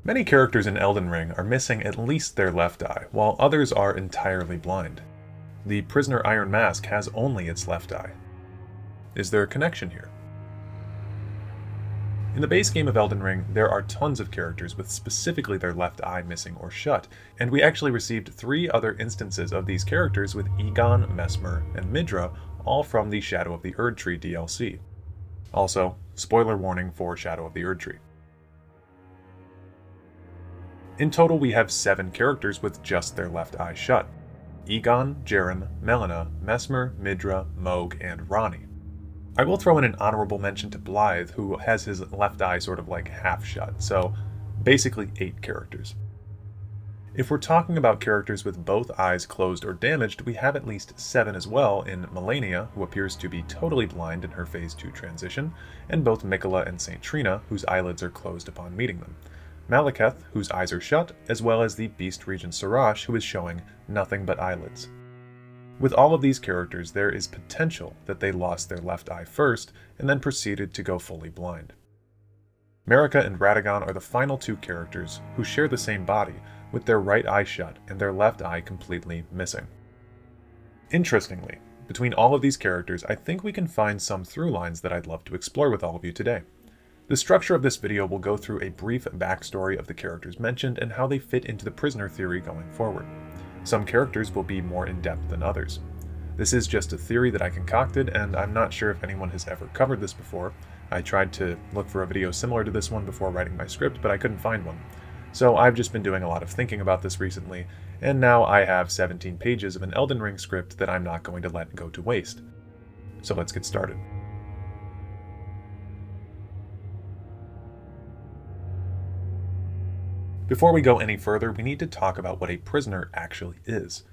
Many characters in Elden Ring are missing at least their left eye, while others are entirely blind. The prisoner Iron Mask has only its left eye. Is there a connection here? In the base game of Elden Ring, there are tons of characters with specifically their left eye missing or shut, and we actually received 3 other instances of these characters with Egon, Messmer, and Midra, all from the Shadow of the Erdtree DLC. Also, spoiler warning for Shadow of the Erdtree. In total, we have 7 characters with just their left eye shut: Egon, Jaren, Melina, Messmer, Midra, Mohg, and Ranni. I will throw in an honorable mention to Blaidd, who has his left eye sort of like half shut, so basically 8 characters. If we're talking about characters with both eyes closed or damaged, we have at least 7 as well in Malenia, who appears to be totally blind in her Phase 2 transition, and both Miquella and St. Trina, whose eyelids are closed upon meeting them. Maliketh, whose eyes are shut, as well as the Beast Regent Sirach, who is showing nothing but eyelids. With all of these characters, there is potential that they lost their left eye first, and then proceeded to go fully blind. Marika and Radagon are the final 2 characters who share the same body, with their right eye shut and their left eye completely missing. Interestingly, between all of these characters, I think we can find some through lines that I'd love to explore with all of you today. The structure of this video will go through a brief backstory of the characters mentioned and how they fit into the prisoner theory going forward. Some characters will be more in-depth than others. This is just a theory that I concocted, and I'm not sure if anyone has ever covered this before. I tried to look for a video similar to this one before writing my script, but I couldn't find one. So I've just been doing a lot of thinking about this recently, and now I have 17 pages of an Elden Ring script that I'm not going to let go to waste. So let's get started. Before we go any further, we need to talk about what a prisoner actually is.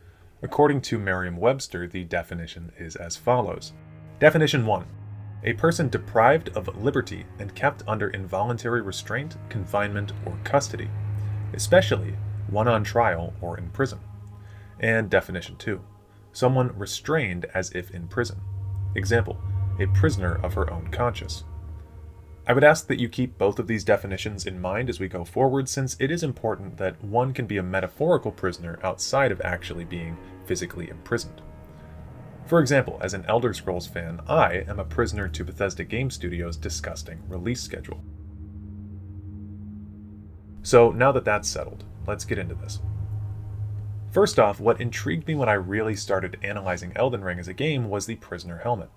According to Merriam-Webster, the definition is as follows. Definition 1. A person deprived of liberty and kept under involuntary restraint, confinement, or custody, especially one on trial or in prison. And definition 2. Someone restrained as if in prison. Example, a prisoner of her own conscience. I would ask that you keep both of these definitions in mind as we go forward, since it is important that one can be a metaphorical prisoner outside of actually being physically imprisoned. For example, as an Elder Scrolls fan, I am a prisoner to Bethesda Game Studios' disgusting release schedule. So now that that's settled, let's get into this. First off, what intrigued me when I really started analyzing Elden Ring as a game was the prisoner helmet.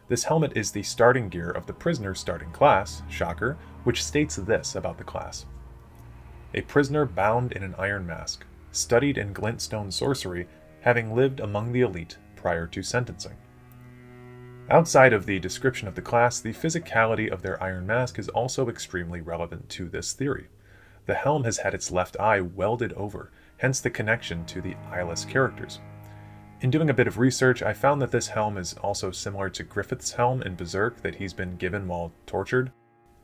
This helmet is the starting gear of the prisoner's starting class, shocker, which states this about the class. A prisoner bound in an iron mask, studied in glintstone sorcery, having lived among the elite prior to sentencing. Outside of the description of the class, the physicality of their iron mask is also extremely relevant to this theory. The helm has had its left eye welded over, hence the connection to the eyeless characters. In doing a bit of research, I found that this helm is also similar to Griffith's helm in Berserk that he's been given while tortured.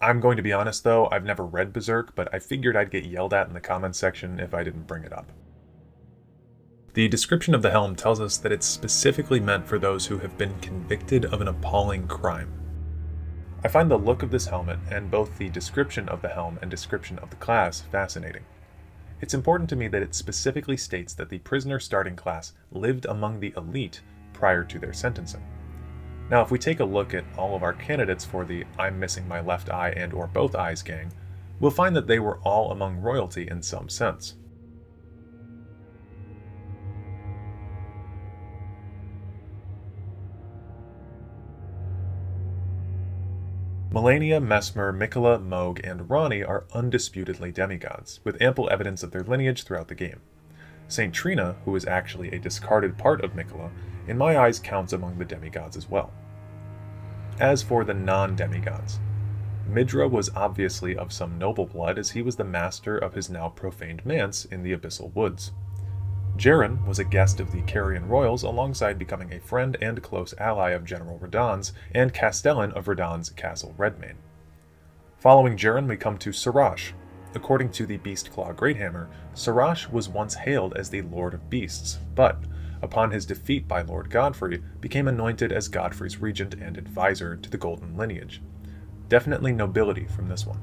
I'm going to be honest though, I've never read Berserk, but I figured I'd get yelled at in the comments section if I didn't bring it up. The description of the helm tells us that it's specifically meant for those who have been convicted of an appalling crime. I find the look of this helmet, and both the description of the helm and description of the class, fascinating. It's important to me that it specifically states that the prisoner starting class lived among the elite prior to their sentencing. Now, if we take a look at all of our candidates for the I'm missing my left eye and or both eyes gang, we'll find that they were all among royalty in some sense. Malenia, Messmer, Miquella, Mohg, and Ranni are undisputedly demigods, with ample evidence of their lineage throughout the game. St. Trina, who is actually a discarded part of Miquella, in my eyes counts among the demigods as well. As for the non-demigods, Midra was obviously of some noble blood, as he was the master of his now profaned manse in the Abyssal Woods. Jaren was a guest of the Carian royals alongside becoming a friend and close ally of General Radagon's and Castellan of Radagon's Castle Redmane. Following Jaren, we come to Sirach. According to the Beastclaw Greathammer, Sirach was once hailed as the Lord of Beasts, but, upon his defeat by Lord Godfrey, became anointed as Godfrey's regent and advisor to the Golden lineage. Definitely nobility from this one.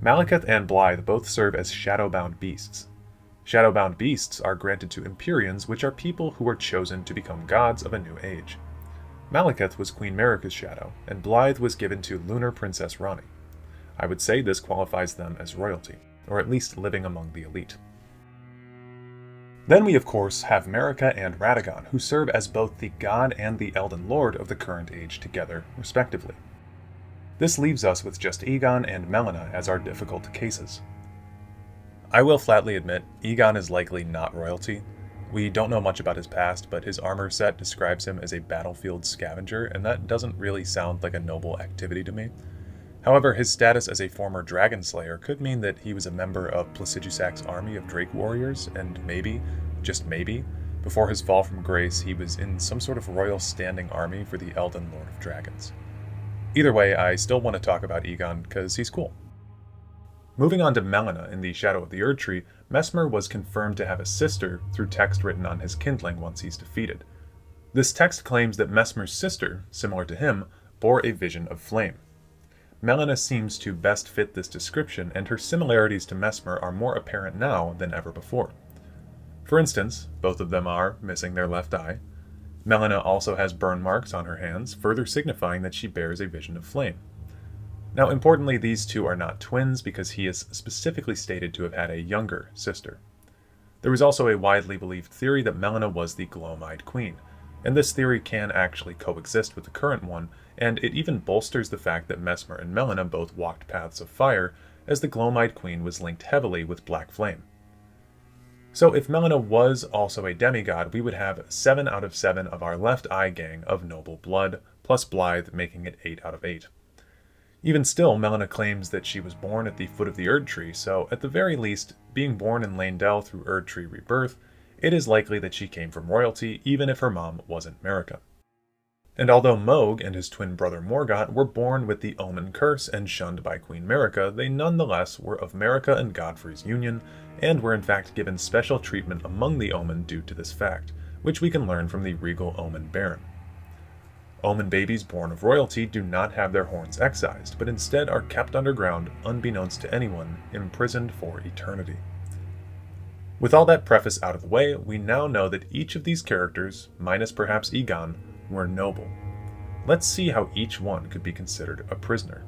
Malekith and Blythe both serve as Shadowbound beasts. Shadowbound beasts are granted to Empyreans, which are people who are chosen to become gods of a new age. Malekith was Queen Marika's shadow, and Blythe was given to Lunar Princess Ranni. I would say this qualifies them as royalty, or at least living among the elite. Then we of course have Marika and Radagon, who serve as both the god and the Elden Lord of the current age together, respectively. This leaves us with just Egon and Melina as our difficult cases. I will flatly admit, Egon is likely not royalty. We don't know much about his past, but his armor set describes him as a battlefield scavenger, and that doesn't really sound like a noble activity to me. However, his status as a former dragon slayer could mean that he was a member of Placidusac's army of Drake warriors, and maybe, just maybe, before his fall from grace, he was in some sort of royal standing army for the Elden Lord of Dragons. Either way, I still want to talk about Egon because he's cool. Moving on to Melina in the Shadow of the Erdtree, Messmer was confirmed to have a sister through text written on his kindling once he's defeated. This text claims that Messmer's sister, similar to him, bore a vision of flame. Melina seems to best fit this description, and her similarities to Messmer are more apparent now than ever before. For instance, both of them are missing their left eye. Melina also has burn marks on her hands, further signifying that she bears a vision of flame. Now, importantly, these two are not twins because he is specifically stated to have had a younger sister. There was also a widely believed theory that Melina was the Gloam-Eyed Queen, and this theory can actually coexist with the current one, and it even bolsters the fact that Messmer and Melina both walked paths of fire, as the Gloam-Eyed Queen was linked heavily with Black Flame. So if Melina was also a demigod, we would have 7 out of 7 of our left eye gang of noble blood, plus Blythe making it 8 out of 8. Even still, Melina claims that she was born at the foot of the Erdtree, so at the very least, being born in Leyndell through Erdtree rebirth, it is likely that she came from royalty, even if her mom wasn't Marika. And although Mohg and his twin brother Morgott were born with the Omen curse and shunned by Queen Marika, they nonetheless were of Marika and Godfrey's union, and were in fact given special treatment among the Omen due to this fact, which we can learn from the regal Omen Baron. Omen babies born of royalty do not have their horns excised, but instead are kept underground, unbeknownst to anyone, imprisoned for eternity. With all that preface out of the way, we now know that each of these characters, minus perhaps Egon, were noble. Let's see how each one could be considered a prisoner.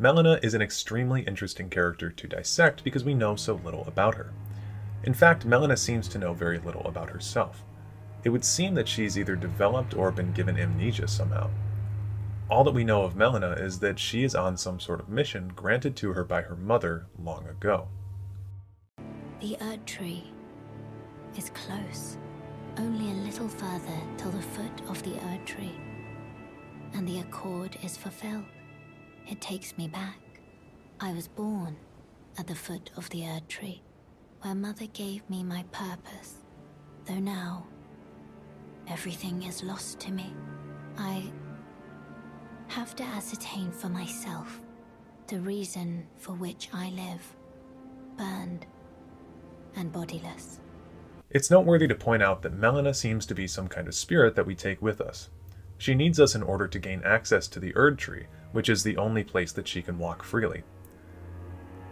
Melina is an extremely interesting character to dissect because we know so little about her. In fact, Melina seems to know very little about herself. It would seem that she's either developed or been given amnesia somehow. All that we know of Melina is that she is on some sort of mission granted to her by her mother long ago. The Erdtree is close, only a little further till the foot of the Erdtree, and the accord is fulfilled. It takes me back. I was born at the foot of the Erdtree, where Mother gave me my purpose, though now everything is lost to me. I have to ascertain for myself the reason for which I live, burned and bodiless. It's noteworthy to point out that Melina seems to be some kind of spirit that we take with us. She needs us in order to gain access to the Erdtree, which is the only place that she can walk freely.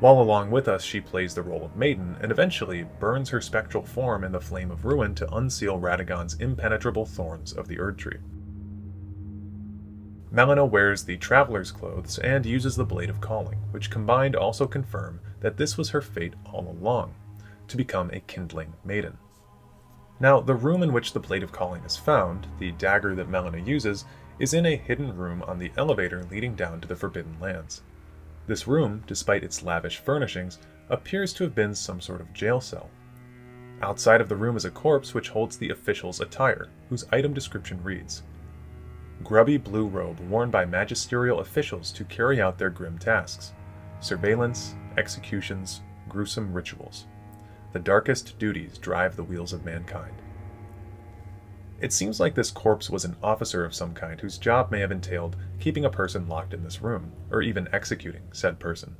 While along with us, she plays the role of maiden, and eventually burns her spectral form in the flame of ruin to unseal Radagon's impenetrable thorns of the Erdtree. Melina wears the Traveler's clothes and uses the Blade of Calling, which combined also confirm that this was her fate all along, to become a kindling maiden. Now, the room in which the Blade of Calling is found, the dagger that Melina uses, is in a hidden room on the elevator leading down to the Forbidden Lands. This room, despite its lavish furnishings, appears to have been some sort of jail cell. Outside of the room is a corpse which holds the official's attire, whose item description reads, "Grubby blue robe worn by magisterial officials to carry out their grim tasks. Surveillance, executions, gruesome rituals. The darkest duties drive the wheels of mankind." It seems like this corpse was an officer of some kind whose job may have entailed keeping a person locked in this room, or even executing said person.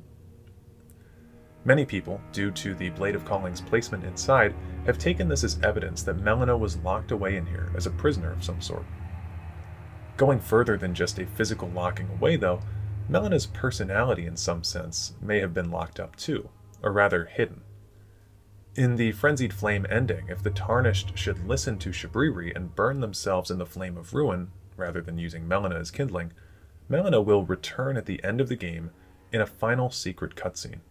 Many people, due to the Blade of Calling's placement inside, have taken this as evidence that Melina was locked away in here as a prisoner of some sort. Going further than just a physical locking away, though, Melena's personality in some sense may have been locked up too, or rather hidden. In the Frenzied Flame ending, if the Tarnished should listen to Shabriri and burn themselves in the flame of ruin, rather than using Melena as kindling, Melena will return at the end of the game in a final secret cutscene.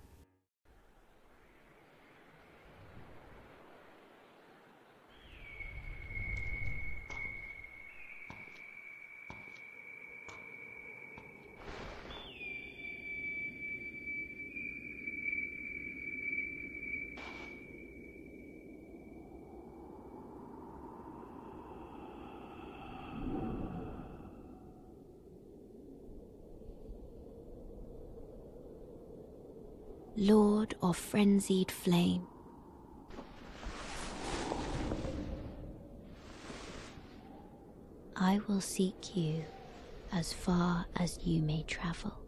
Lord of Frenzied Flame. I will seek you as far as you may travel.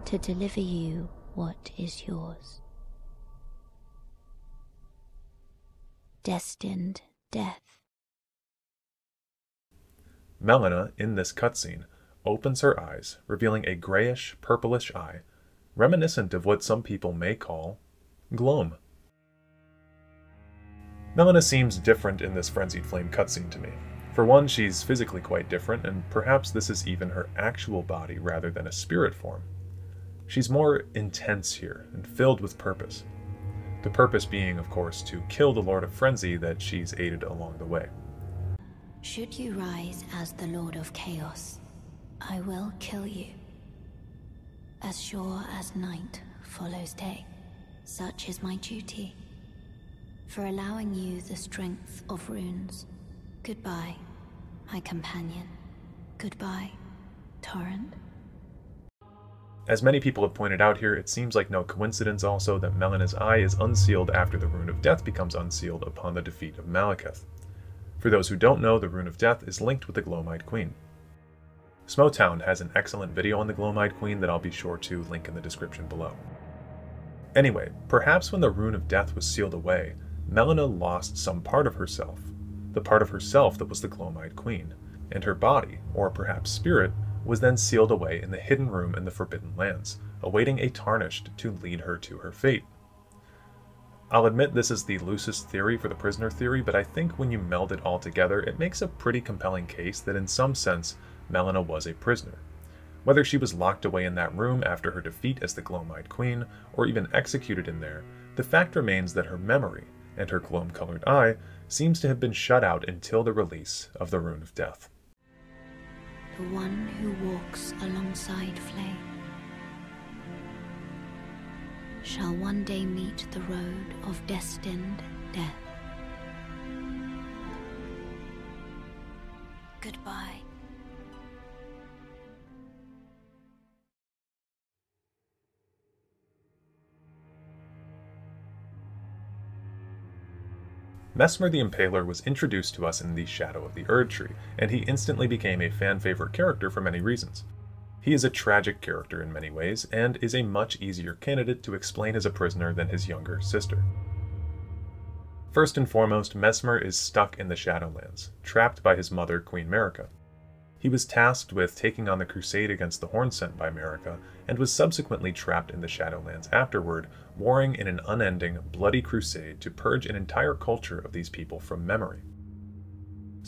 To deliver you what is yours. Destined death. Melena, in this cutscene, opens her eyes, revealing a grayish, purplish eye, reminiscent of what some people may call gloam. Melena seems different in this Frenzied Flame cutscene to me. For one, she's physically quite different, and perhaps this is even her actual body rather than a spirit form. She's more intense here, and filled with purpose. The purpose being, of course, to kill the Lord of Frenzy that she's aided along the way. Should you rise as the Lord of Chaos, I will kill you. As sure as night follows day, such is my duty. For allowing you the strength of runes. Goodbye, my companion. Goodbye, Torrent. As many people have pointed out here, it seems like no coincidence also that Melena's eye is unsealed after the Rune of Death becomes unsealed upon the defeat of Malekith. For those who don't know, the Rune of Death is linked with the Gloam-Eyed Queen. Smotown has an excellent video on the Gloam-Eyed Queen that I'll be sure to link in the description below. Anyway, perhaps when the Rune of Death was sealed away, Melena lost some part of herself, the part of herself that was the Gloam-Eyed Queen, and her body, or perhaps spirit, was then sealed away in the hidden room in the Forbidden Lands, awaiting a Tarnished to lead her to her fate. I'll admit this is the loosest theory for the prisoner theory, but I think when you meld it all together, it makes a pretty compelling case that in some sense, Melena was a prisoner. Whether she was locked away in that room after her defeat as the Gloam-Eyed Queen, or even executed in there, the fact remains that her memory, and her gloam-colored eye, seems to have been shut out until the release of the Rune of Death. The one who walks alongside Flame shall one day meet the road of destined death. Goodbye. Messmer the Impaler was introduced to us in the Shadow of the Erdtree, and he instantly became a fan-favorite character for many reasons. He is a tragic character in many ways, and is a much easier candidate to explain as a prisoner than his younger sister. First and foremost, Messmer is stuck in the Shadowlands, trapped by his mother, Queen Marika. He was tasked with taking on the crusade against the Horn sent by Marika, and was subsequently trapped in the Shadowlands afterward, warring in an unending, bloody crusade to purge an entire culture of these people from memory.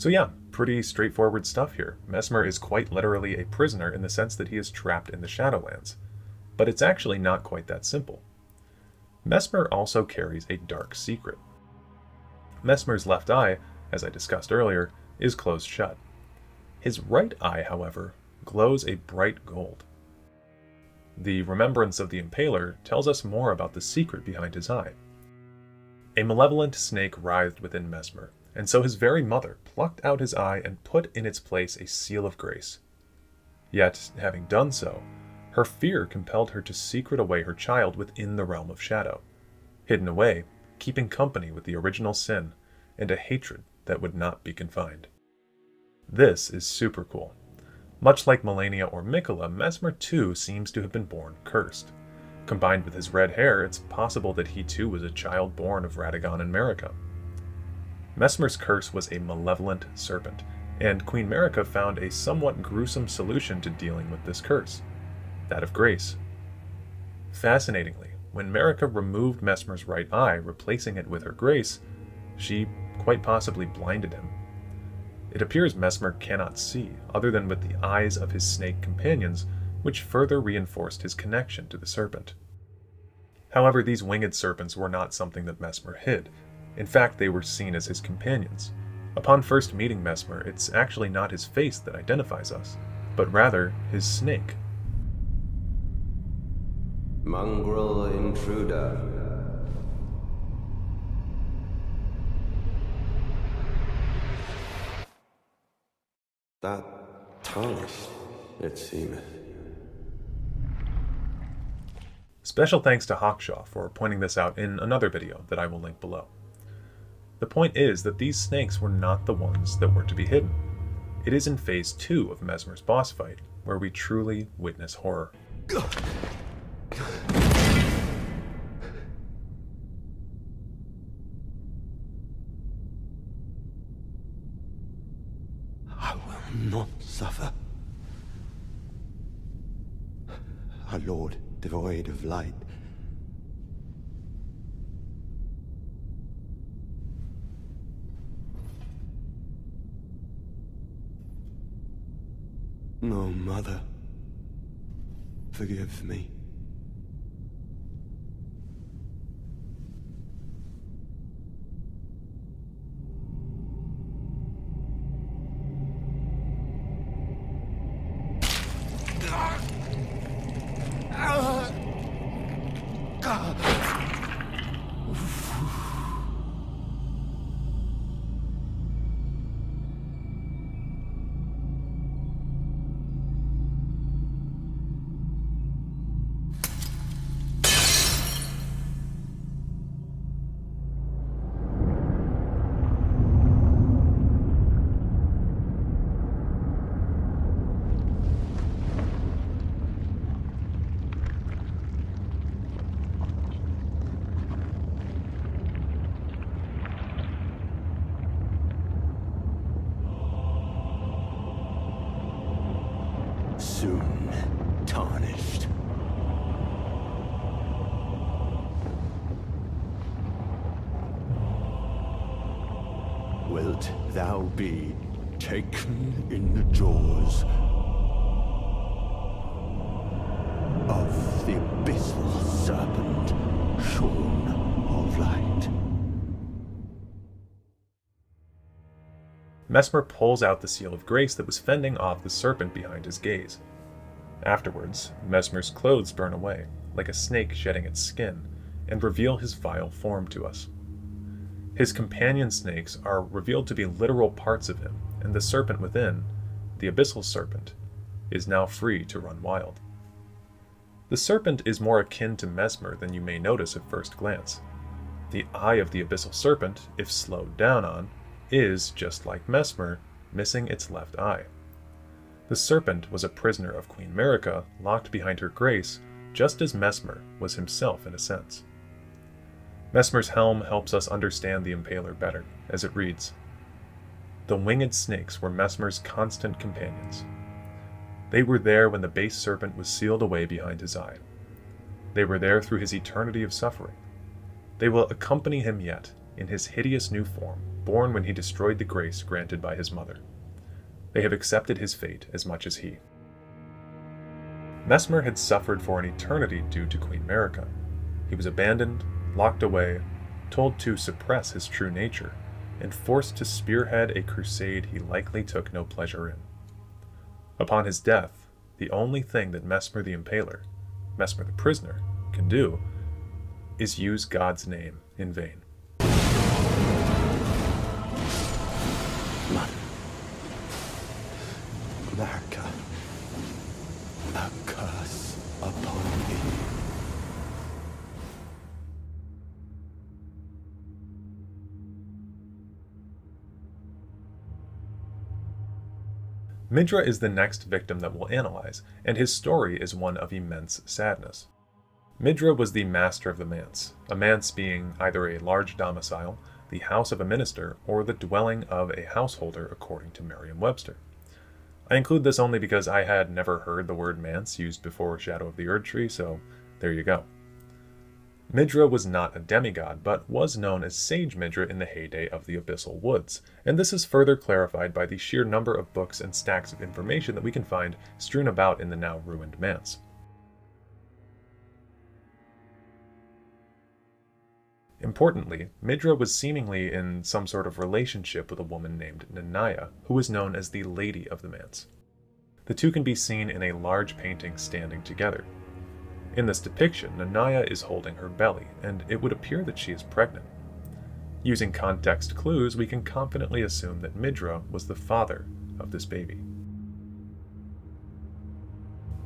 So yeah, pretty straightforward stuff here. Messmer is quite literally a prisoner in the sense that he is trapped in the Shadowlands. But it's actually not quite that simple. Messmer also carries a dark secret. Messmer's left eye, as I discussed earlier, is closed shut. His right eye, however, glows a bright gold. The remembrance of the Impaler tells us more about the secret behind his eye. A malevolent snake writhed within Messmer, and so his very mother plucked out his eye and put in its place a seal of grace. Yet, having done so, her fear compelled her to secret away her child within the realm of shadow, hidden away, keeping company with the original sin, and a hatred that would not be confined. This is super cool. Much like Melania or Mikola, Messmer too seems to have been born cursed. Combined with his red hair, it's possible that he too was a child born of Radagon and Marika. Messmer's curse was a malevolent serpent, and Queen Marika found a somewhat gruesome solution to dealing with this curse, that of grace. Fascinatingly, when Marika removed Messmer's right eye, replacing it with her grace, she quite possibly blinded him. It appears Messmer cannot see, other than with the eyes of his snake companions, which further reinforced his connection to the serpent. However, these winged serpents were not something that Messmer hid. In fact, they were seen as his companions. Upon first meeting Messmer, it's actually not his face that identifies us, but rather his snake. Mongrel intruder. That tarnished, it seemeth. Special thanks to Hawkshaw for pointing this out in another video that I will link below. The point is that these snakes were not the ones that were to be hidden. It is in Phase 2 of Messmer's boss fight where we truly witness horror. I will not suffer. Our Lord, devoid of light. No, Mother, forgive me. Soon tarnished. Wilt thou be taken in the jaws of the Abyssal Serpent, shorn of light? Messmer pulls out the seal of grace that was fending off the serpent behind his gaze. Afterwards, Messmer's clothes burn away, like a snake shedding its skin, and reveal his vile form to us. His companion snakes are revealed to be literal parts of him, and the serpent within, the Abyssal Serpent, is now free to run wild. The serpent is more akin to Messmer than you may notice at first glance. The eye of the Abyssal Serpent, if slowed down on, is, just like Messmer, missing its left eye. The serpent was a prisoner of Queen Marika, locked behind her grace, just as Messmer was himself in a sense. Messmer's helm helps us understand the Impaler better, as it reads, "The winged snakes were Messmer's constant companions. They were there when the base serpent was sealed away behind his eye. They were there through his eternity of suffering. They will accompany him yet, in his hideous new form, born when he destroyed the grace granted by his mother. They have accepted his fate as much as he." Messmer had suffered for an eternity due to Queen Marika. He was abandoned, locked away, told to suppress his true nature, and forced to spearhead a crusade he likely took no pleasure in. Upon his death, the only thing that Messmer the Impaler, Messmer the prisoner, can do is use God's name in vain. Marika, a curse upon thee. Midra is the next victim that we'll analyze, and his story is one of immense sadness. Midra was the master of the manse, a manse being either a large domicile, the house of a minister, or the dwelling of a householder according to Merriam-Webster. I include this only because I had never heard the word manse used before Shadow of the Erdtree, so there you go. Midra was not a demigod, but was known as Sage Midra in the heyday of the Abyssal Woods, and this is further clarified by the sheer number of books and stacks of information that we can find strewn about in the now ruined manse. Importantly, Midra was seemingly in some sort of relationship with a woman named Nanaya, who was known as the Lady of the Manse. The two can be seen in a large painting standing together. In this depiction, Nanaya is holding her belly, and it would appear that she is pregnant. Using context clues, we can confidently assume that Midra was the father of this baby.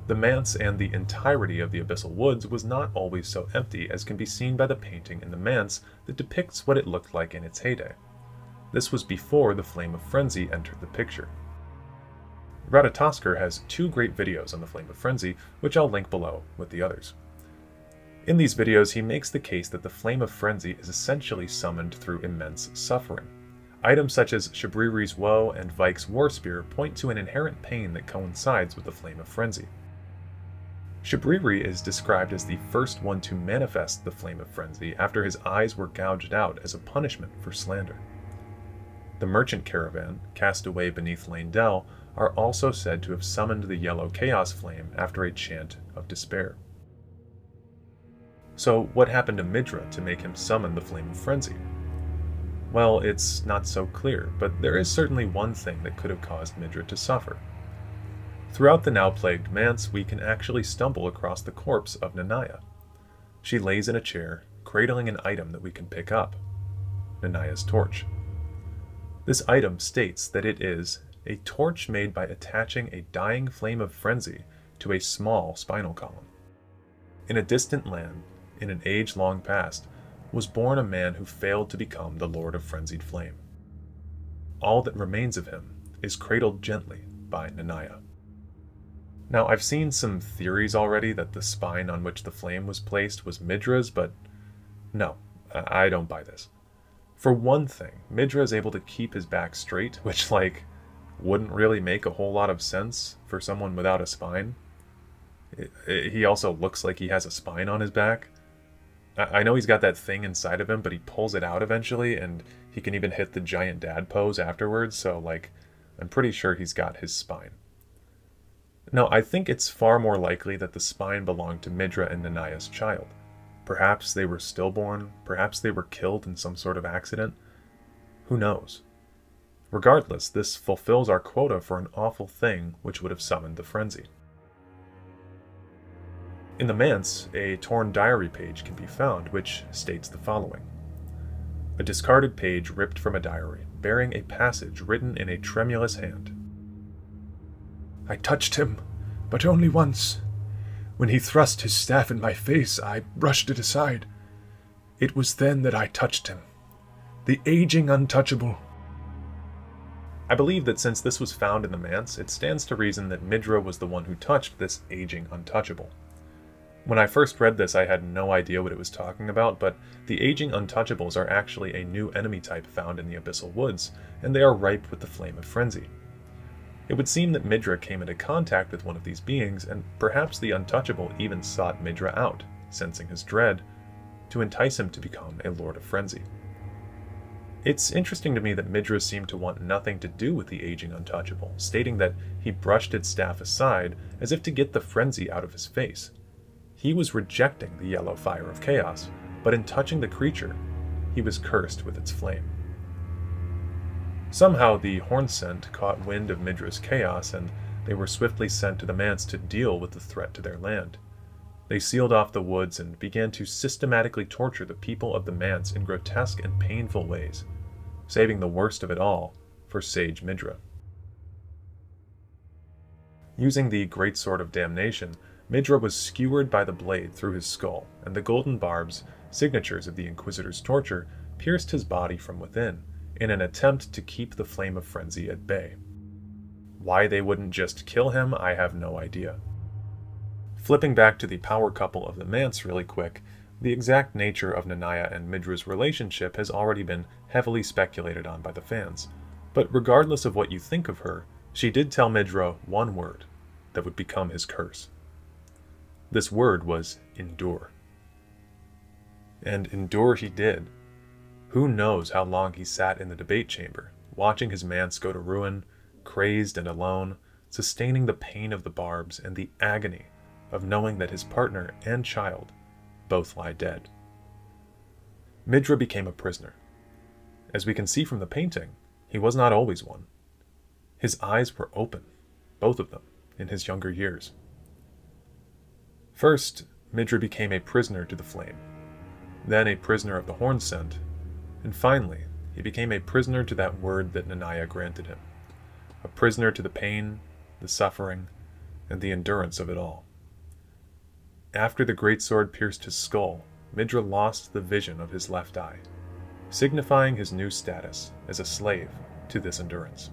The manse and the entirety of the Abyssal Woods was not always so empty, as can be seen by the painting in the manse that depicts what it looked like in its heyday. This was before the Flame of Frenzy entered the picture. Radagon has 2 great videos on the Flame of Frenzy, which I'll link below with the others. In these videos, he makes the case that the Flame of Frenzy is essentially summoned through immense suffering. Items such as Shabriri's Woe and Vik's War Spear point to an inherent pain that coincides with the Flame of Frenzy. Shabriri is described as the first one to manifest the Flame of Frenzy after his eyes were gouged out as a punishment for slander. The merchant caravan, cast away beneath Lane Dell, are also said to have summoned the yellow chaos flame after a chant of despair. So what happened to Midra to make him summon the Flame of Frenzy? Well, it's not so clear, but there is certainly one thing that could have caused Midra to suffer. Throughout the now-plagued manse, we can actually stumble across the corpse of Nanaya. She lays in a chair, cradling an item that we can pick up, Nanaya's torch. This item states that it is a torch made by attaching a dying flame of frenzy to a small spinal column. In a distant land, in an age long past, was born a man who failed to become the Lord of Frenzied Flame. All that remains of him is cradled gently by Nanaya. Now, I've seen some theories already that the spine on which the flame was placed was Midra's, but no, I don't buy this. For one thing, Midra is able to keep his back straight, which, wouldn't really make a whole lot of sense for someone without a spine. He also looks like he has a spine on his back. I know he's got that thing inside of him, but he pulls it out eventually, and he can even hit the giant dad pose afterwards, so, I'm pretty sure he's got his spine. No, I think it's far more likely that the spine belonged to Midra and Nanaya's child. Perhaps they were stillborn, perhaps they were killed in some sort of accident. Who knows? Regardless, this fulfills our quota for an awful thing which would have summoned the frenzy. In the manse, a torn diary page can be found, which states the following. A discarded page ripped from a diary, bearing a passage written in a tremulous hand. I touched him, but only once. When he thrust his staff in my face, I brushed it aside. It was then that I touched him. The aging untouchable. I believe that since this was found in the manse, it stands to reason that Midra was the one who touched this aging untouchable. When I first read this, I had no idea what it was talking about, but the aging untouchables are actually a new enemy type found in the Abyssal Woods, and they are ripe with the Flame of Frenzy. It would seem that Midra came into contact with one of these beings, and perhaps the untouchable even sought Midra out, sensing his dread, to entice him to become a Lord of Frenzy. It's interesting to me that Midra seemed to want nothing to do with the aging untouchable, stating that he brushed its staff aside as if to get the frenzy out of his face. He was rejecting the yellow fire of chaos, but in touching the creature, he was cursed with its flame. Somehow the Hornsent caught wind of Midra's chaos, and they were swiftly sent to the manse to deal with the threat to their land. They sealed off the woods and began to systematically torture the people of the manse in grotesque and painful ways, saving the worst of it all for Sage Midra. Using the Great Sword of Damnation, Midra was skewered by the blade through his skull, and the golden barbs, signatures of the Inquisitor's torture, pierced his body from within, in an attempt to keep the Flame of Frenzy at bay. Why they wouldn't just kill him, I have no idea. Flipping back to the power couple of the Manse really quick, the exact nature of Nanaya and Midra's relationship has already been heavily speculated on by the fans, but regardless of what you think of her, she did tell Midra one word that would become his curse. This word was endure. And endure he did. Who knows how long he sat in the debate chamber, watching his Manse go to ruin, crazed and alone, sustaining the pain of the barbs and the agony of knowing that his partner and child both lie dead. Midra became a prisoner. As we can see from the painting, he was not always one. His eyes were open, both of them, in his younger years. First, Midra became a prisoner to the flame, then a prisoner of the horn scent, and finally, he became a prisoner to that word that Nanaya granted him, a prisoner to the pain, the suffering, and the endurance of it all. After the greatsword pierced his skull, Midra lost the vision of his left eye, signifying his new status as a slave to this endurance.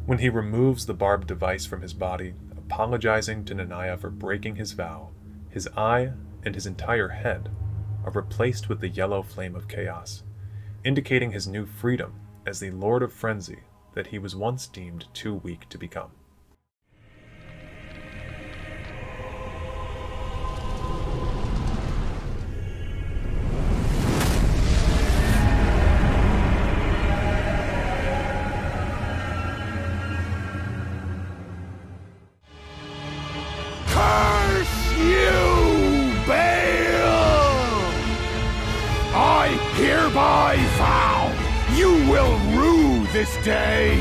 When he removes the barbed device from his body, apologizing to Nanaya for breaking his vow, his eye and his entire head are replaced with the yellow flame of chaos, indicating his new freedom as the Lord of Frenzy that he was once deemed too weak to become. Hereby vow, you will rue this day.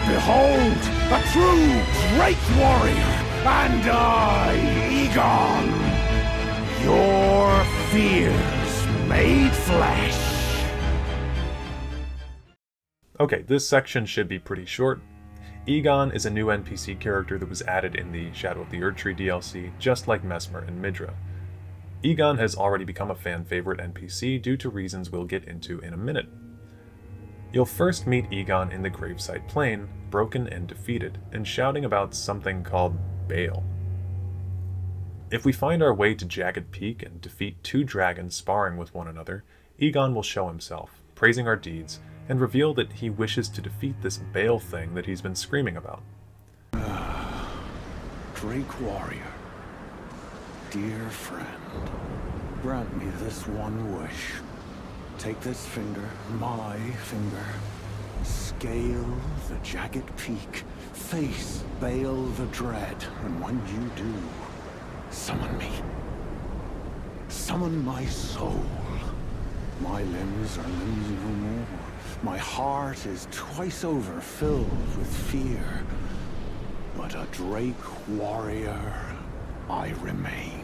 Behold, a true great warrior, and I, Egon, your fears made flesh. Okay, this section should be pretty short. Egon is a new NPC character that was added in the Shadow of the Erdtree DLC, just like Messmer and Midra. Egon has already become a fan favorite NPC due to reasons we'll get into in a minute. You'll first meet Egon in the gravesite plain, broken and defeated, and shouting about something called Baal. If we find our way to Jagged Peak and defeat two dragons sparring with one another, Egon will show himself, praising our deeds, and reveal that he wishes to defeat this Baal thing that he's been screaming about. Drake warrior. Dear friend, grant me this one wish. Take this finger, my finger, scale the jagged peak, face Baal the Dread, and when you do, summon me. Summon my soul. My limbs are limbs no more. My heart is twice over filled with fear. But a Drake warrior I remain,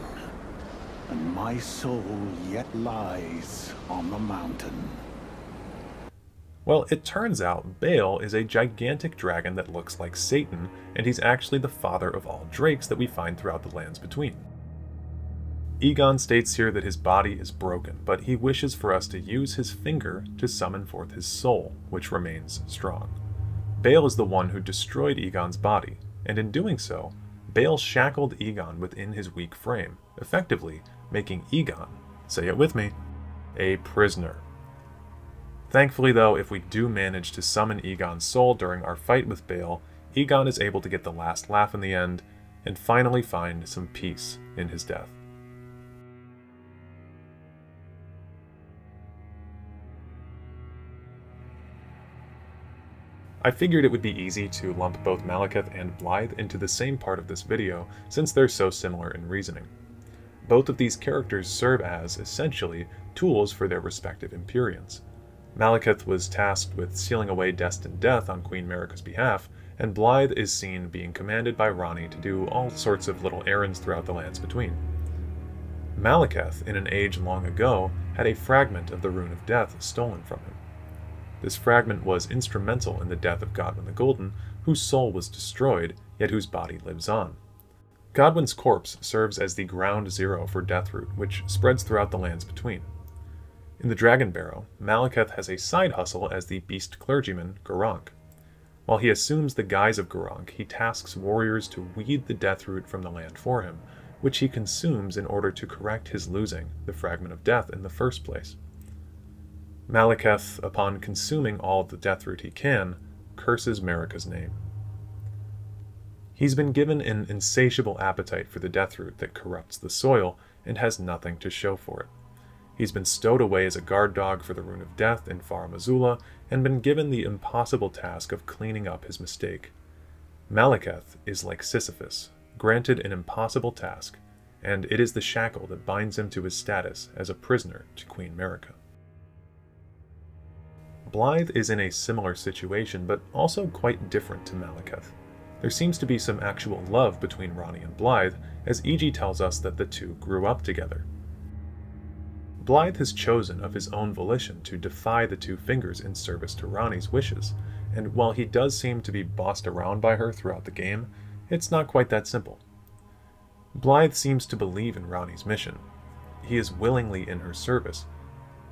and my soul yet lies on the mountain. Well, it turns out Baal is a gigantic dragon that looks like Satan, and he's actually the father of all drakes that we find throughout the lands between. Egon states here that his body is broken, but he wishes for us to use his finger to summon forth his soul, which remains strong. Baal is the one who destroyed Egon's body, and in doing so, Baal shackled Egon within his weak frame, effectively making Egon, say it with me, a prisoner. Thankfully though, if we do manage to summon Egon's soul during our fight with Baal, Egon is able to get the last laugh in the end, and finally find some peace in his death. I figured it would be easy to lump both Malekith and Blaidd into the same part of this video, since they're so similar in reasoning. Both of these characters serve as, essentially, tools for their respective Empyreans. Malekith was tasked with sealing away destined death on Queen Marika's behalf, and Blaidd is seen being commanded by Ranni to do all sorts of little errands throughout the lands between. Malekith, in an age long ago, had a fragment of the Rune of Death stolen from him. This fragment was instrumental in the death of Godwyn the Golden, whose soul was destroyed, yet whose body lives on. Godwyn's corpse serves as the ground zero for Deathroot, which spreads throughout the lands between. In the Dragon Barrow, Malekith has a side hustle as the beast clergyman, Gurranq. While he assumes the guise of Gurranq, he tasks warriors to weed the deathroot from the land for him, which he consumes in order to correct his losing the Fragment of Death in the first place. Malekith, upon consuming all the deathroot he can, curses Marika's name. He's been given an insatiable appetite for the deathroot that corrupts the soil and has nothing to show for it. He's been stowed away as a guard dog for the Rune of Death in Farum Azula and been given the impossible task of cleaning up his mistake. Malekith is like Sisyphus, granted an impossible task, and it is the shackle that binds him to his status as a prisoner to Queen Marika. Blythe is in a similar situation, but also quite different to Malekith. There seems to be some actual love between Ranni and Blythe, as E.G. tells us that the two grew up together. Blythe has chosen of his own volition to defy the Two Fingers in service to Ranni's wishes, and while he does seem to be bossed around by her throughout the game, it's not quite that simple. Blythe seems to believe in Ranni's mission. He is willingly in her service.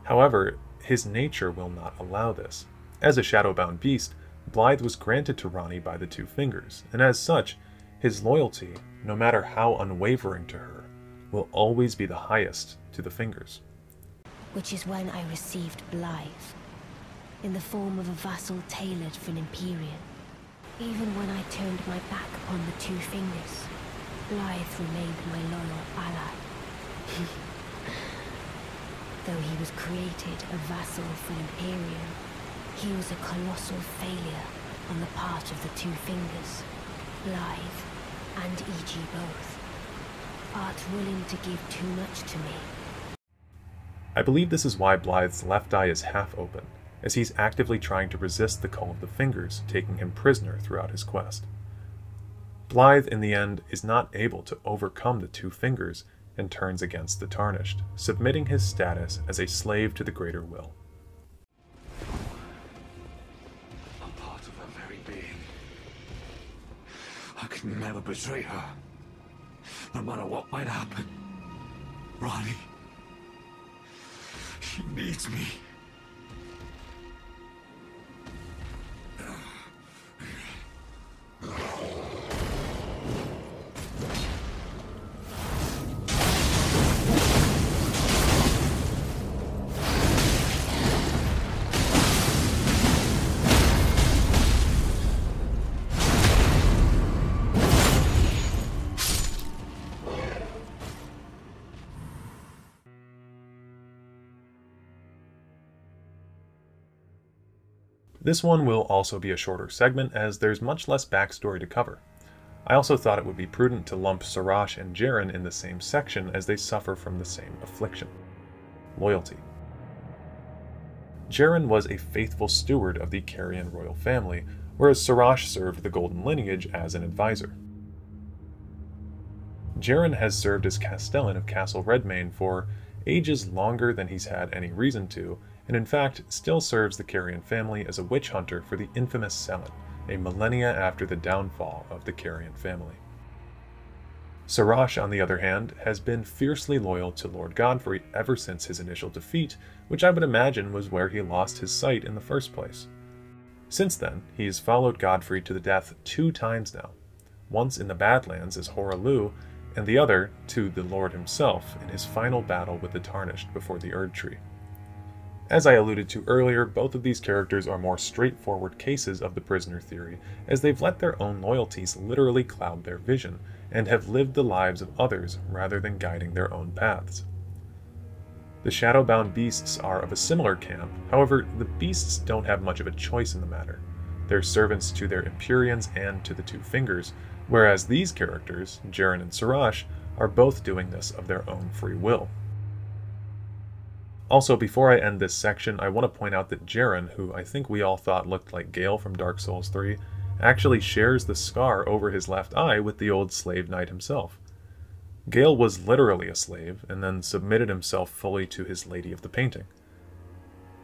However, his nature will not allow this. As a Shadowbound beast, Blythe was granted to Ranni by the Two Fingers, and as such, his loyalty, no matter how unwavering to her, will always be the highest to the Fingers. Which is when I received Blythe, in the form of a vassal tailored for an Empyrean. Even when I turned my back upon the Two Fingers, Blythe remained my loyal ally. Though he was created a vassal for an Empyrean, he was a colossal failure on the part of the Two Fingers. Blythe and E.G. both. Art willing to give too much to me. I believe this is why Blythe's left eye is half open, as he's actively trying to resist the call of the Fingers, taking him prisoner throughout his quest. Blythe, in the end, is not able to overcome the Two Fingers and turns against the Tarnished, submitting his status as a slave to the Greater Will. I'm part of her very being. I can never betray her, no matter what might happen. Ranni, she needs me. This one will also be a shorter segment, as there's much less backstory to cover. I also thought it would be prudent to lump Sirach and Jaren in the same section, as they suffer from the same affliction: loyalty. Jaren was a faithful steward of the Carian royal family, whereas Sirach served the Golden Lineage as an advisor. Jaren has served as Castellan of Castle Redmane for ages longer than he's had any reason to, and in fact still serves the Carian family as a witch hunter for the infamous Selen, a millennia after the downfall of the Carian family. Sirach, on the other hand, has been fiercely loyal to Lord Godfrey ever since his initial defeat, which I would imagine was where he lost his sight in the first place. Since then, he has followed Godfrey to the death 2 times now, once in the Badlands as Hoarah, and the other to the Lord himself in his final battle with the Tarnished before the Erd Tree. As I alluded to earlier, both of these characters are more straightforward cases of the prisoner theory, as they've let their own loyalties literally cloud their vision, and have lived the lives of others rather than guiding their own paths. The Shadowbound beasts are of a similar camp, however, the beasts don't have much of a choice in the matter. They're servants to their Empyreans and to the Two Fingers, whereas these characters, Jaren and Sirach, are both doing this of their own free will. Also, before I end this section, I want to point out that Jaren, who I think we all thought looked like Gale from Dark Souls 3, actually shares the scar over his left eye with the old slave knight himself. Gale was literally a slave, and then submitted himself fully to his Lady of the Painting.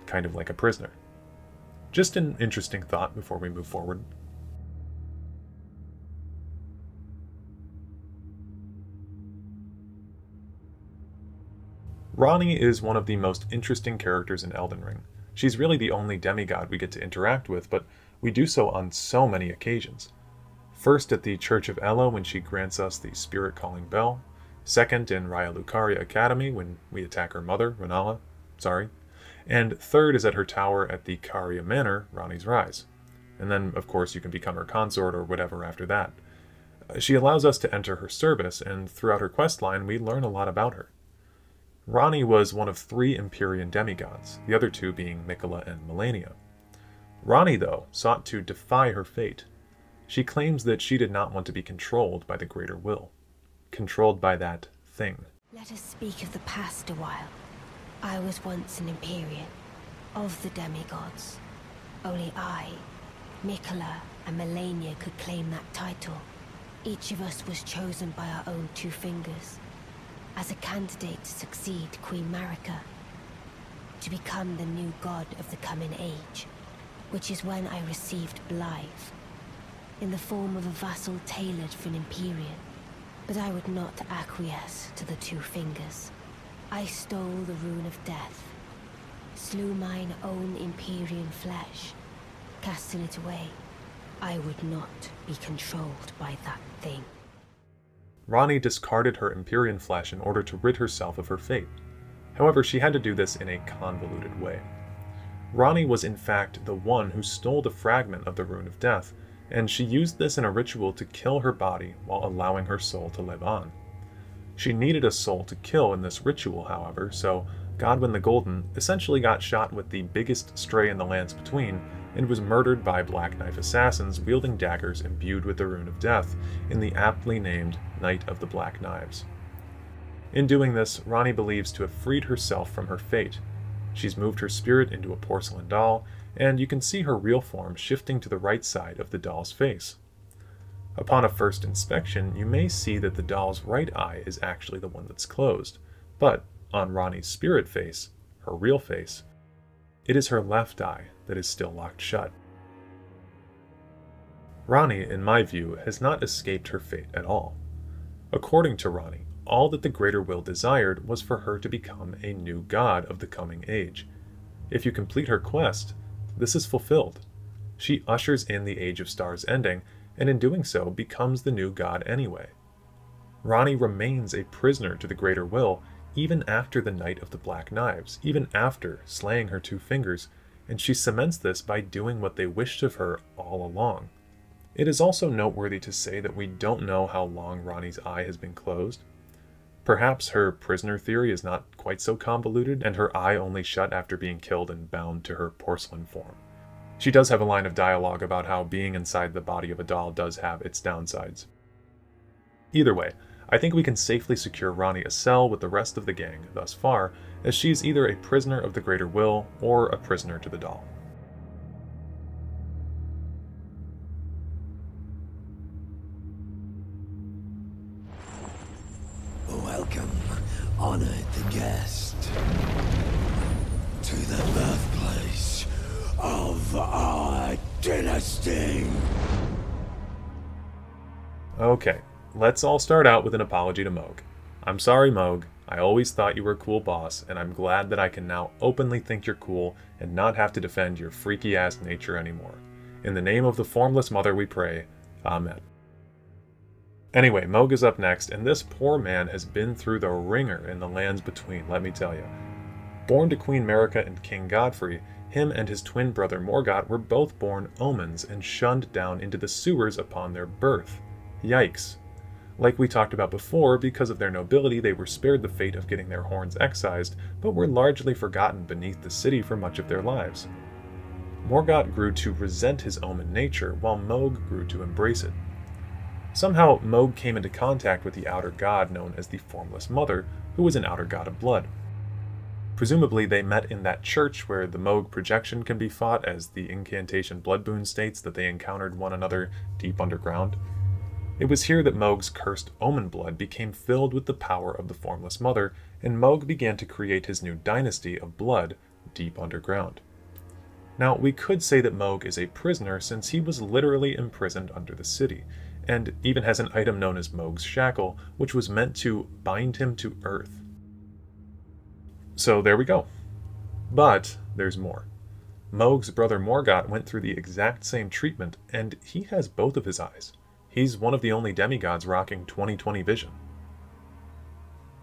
Kind of like a prisoner. Just an interesting thought before we move forward. Ranni is one of the most interesting characters in Elden Ring. She's really the only demigod we get to interact with, but We do so on so many occasions. First at the Church of Ella when she grants us the spirit-calling bell. Second in Raya Lucaria Academy when we attack her mother, Renala. And third is at her tower at the Caria Manor, Ranni's Rise. And then, of course, you can become her consort or whatever after that. She allows us to enter her service, and throughout her questline, we learn a lot about her. Ranni was one of 3 Empyrean demigods, the other 2 being Miquella and Malenia. Ranni, though, sought to defy her fate. She claims that she did not want to be controlled by the greater will. Controlled by that thing. Let us speak of the past a while. I was once an Empyrean, of the demigods. Only I, Miquella, and Malenia could claim that title. Each of us was chosen by our own 2 fingers, as a candidate to succeed Queen Marika, to become the new god of the coming age, which is when I received Blythe, in the form of a vassal tailored for an Empyrean. But I would not acquiesce to the 2 fingers. I stole the rune of death, slew mine own Empyrean flesh, casting it away. I would not be controlled by that thing. Ranni discarded her Empyrean flesh in order to rid herself of her fate. However, she had to do this in a convoluted way. Ranni was in fact the one who stole the fragment of the Rune of Death, and she used this in a ritual to kill her body while allowing her soul to live on. She needed a soul to kill in this ritual, however, so Godwyn the Golden essentially got shot with the biggest stray in the lands between, and was murdered by Black Knife assassins wielding daggers imbued with the Rune of Death in the aptly named Night of the Black Knives. In doing this, Ranni believes to have freed herself from her fate. She's moved her spirit into a porcelain doll, and you can see her real form shifting to the right side of the doll's face. Upon a first inspection, you may see that the doll's right eye is actually the one that's closed, but on Ranni's spirit face, her real face, it is her left eye that is still locked shut. Ranni, in my view, has not escaped her fate at all. According to Ranni, all that the Greater Will desired was for her to become a new god of the coming age. If you complete her quest, this is fulfilled. She ushers in the Age of Stars ending, and in doing so becomes the new god anyway. Ranni remains a prisoner to the Greater Will even after the Night of the Black Knives, even after slaying her 2 fingers, and she cements this by doing what they wished of her all along. It is also noteworthy to say that we don't know how long Ranni's eye has been closed. Perhaps her prisoner theory is not quite so convoluted, and her eye only shut after being killed and bound to her porcelain form. She does have a line of dialogue about how being inside the body of a doll does have its downsides. Either way, I think we can safely secure Ranni a cell with the rest of the gang thus far, as she is either a prisoner of the Greater Will or a prisoner to the doll. Welcome, honored the guest, to the birthplace of our dynasty. Okay, let's all start out with an apology to Mohg. I'm sorry, Mohg. I always thought you were a cool boss, and I'm glad that I can now openly think you're cool and not have to defend your freaky-ass nature anymore. In the name of the Formless Mother we pray. Amen. Anyway, Mohg is up next, and this poor man has been through the ringer in the lands between, let me tell you. Born to Queen Marika and King Godfrey, him and his twin brother Morgott were both born omens and shunned down into the sewers upon their birth. Yikes. Like we talked about before, because of their nobility they were spared the fate of getting their horns excised, but were largely forgotten beneath the city for much of their lives. Morgott grew to resent his omen nature, while Mohg grew to embrace it. Somehow, Mohg came into contact with the outer god known as the Formless Mother, who was an outer god of blood. Presumably they met in that church where the Mohg projection can be fought, as the incantation Blood Boon states that they encountered one another deep underground. It was here that Mohg's cursed omen blood became filled with the power of the Formless Mother, and Mohg began to create his new dynasty of blood deep underground. Now, we could say that Mohg is a prisoner since he was literally imprisoned under the city, and even has an item known as Mohg's Shackle, which was meant to bind him to Earth. So there we go. But there's more. Mohg's brother Morgott went through the exact same treatment, and he has both of his eyes. He's one of the only demigods rocking 20/20 vision.